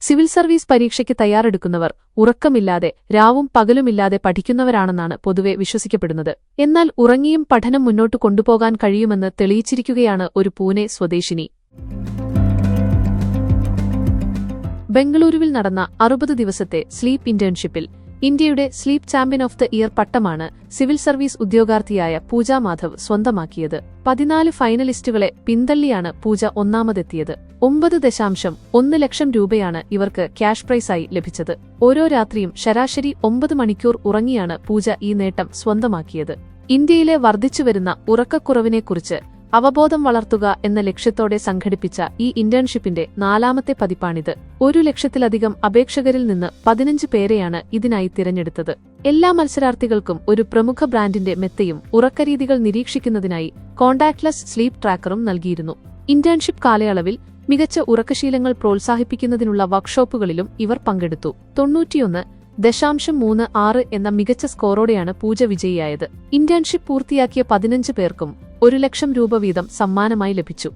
Civil service പരീക്ഷയ്ക്ക് തയ്യാറെടുക്കുന്നവർ ഉറക്കമില്ലാതെ രാവും പകലുമില്ലാതെ പഠിക്കുന്നവരാണെന്നാണ് പൊതുവെ വിശ്വസിക്കപ്പെടുന്നത്. എന്നാൽ ഉറങ്ങിയും പഠനം മുന്നോട്ടു കൊണ്ടുപോകാൻ കഴിയുമെന്ന് തെളിയിച്ചിരിക്കുകയാണ് ഒരു പൂനെ സ്വദേശിനി. ബംഗളൂരുവിൽ നടന്ന 60 ദിവസത്തെ സ്ലീപ്പ് ഇന്റേൺഷിപ്പിൽ ഇന്ത്യയുടെ sleep champion of the year പട്ടമാണ് സിവിൽ സർവീസ് ഉദ്യോഗാർത്ഥിയായ പൂജ മാധവ് സ്വന്തമാക്കിയത്. 14 ഫൈനലിസ്റ്റുകളെ പിന്തള്ളിയാണ് പൂജ ഒന്നാമതെത്തിയത്. 9.1 ലക്ഷം രൂപയാണ് ഇവർക്ക് ക്യാഷ് പ്രൈസായി ലഭിച്ചത്. ഓരോ രാത്രിയും ശരാശരി 9 മണിക്കൂർ ഉറങ്ങിയാണ് പൂജ ഈ നേട്ടം സ്വന്തമാക്കിയത്. ഇന്ത്യയിലെ വർദ്ധിച്ചുവരുന്ന ഉറക്കക്കുറവിനെക്കുറിച്ച് അവബോധം വളർത്തുക എന്ന ലക്ഷ്യത്തോടെ സംഘടിപ്പിച്ച ഈ ഇന്റേൺഷിപ്പിന്റെ 4ാമത്തെ പതിപ്പാണിത്. 1 ലക്ഷത്തിലധികം അപേക്ഷകരിൽ നിന്ന് 15 പേരെയാണ് ഇതിനായി തിരഞ്ഞെടുത്തത്. എല്ലാ മത്സരാർത്ഥികൾക്കും ഒരു പ്രമുഖ ബ്രാൻഡിന്റെ മെത്തയും ഉറക്കരീതികൾ നിരീക്ഷിക്കുന്നതിനായി കോണ്ടാക്ട്ലെസ് സ്ലീപ്പ് ട്രാക്കറും നൽകിയിരുന്നു. ഇന്റേൺഷിപ്പ് കാലയളവിൽ മികച്ച ഉറക്കശീലങ്ങൾ പ്രോത്സാഹിപ്പിക്കുന്നതിനുള്ള വർക്ക്ഷോപ്പുകളിലും ഇവർ പങ്കെടുത്തു. 91.36 എന്ന മികച്ച സ്കോറോടെയാണ് പൂജ വിജയിയായത്. ഇന്റേൺഷിപ്പ് പൂർത്തിയാക്കിയ 15 പേർക്കും 1 ലക്ഷം രൂപ വീതം സമ്മാനമായി ലഭിച്ചു.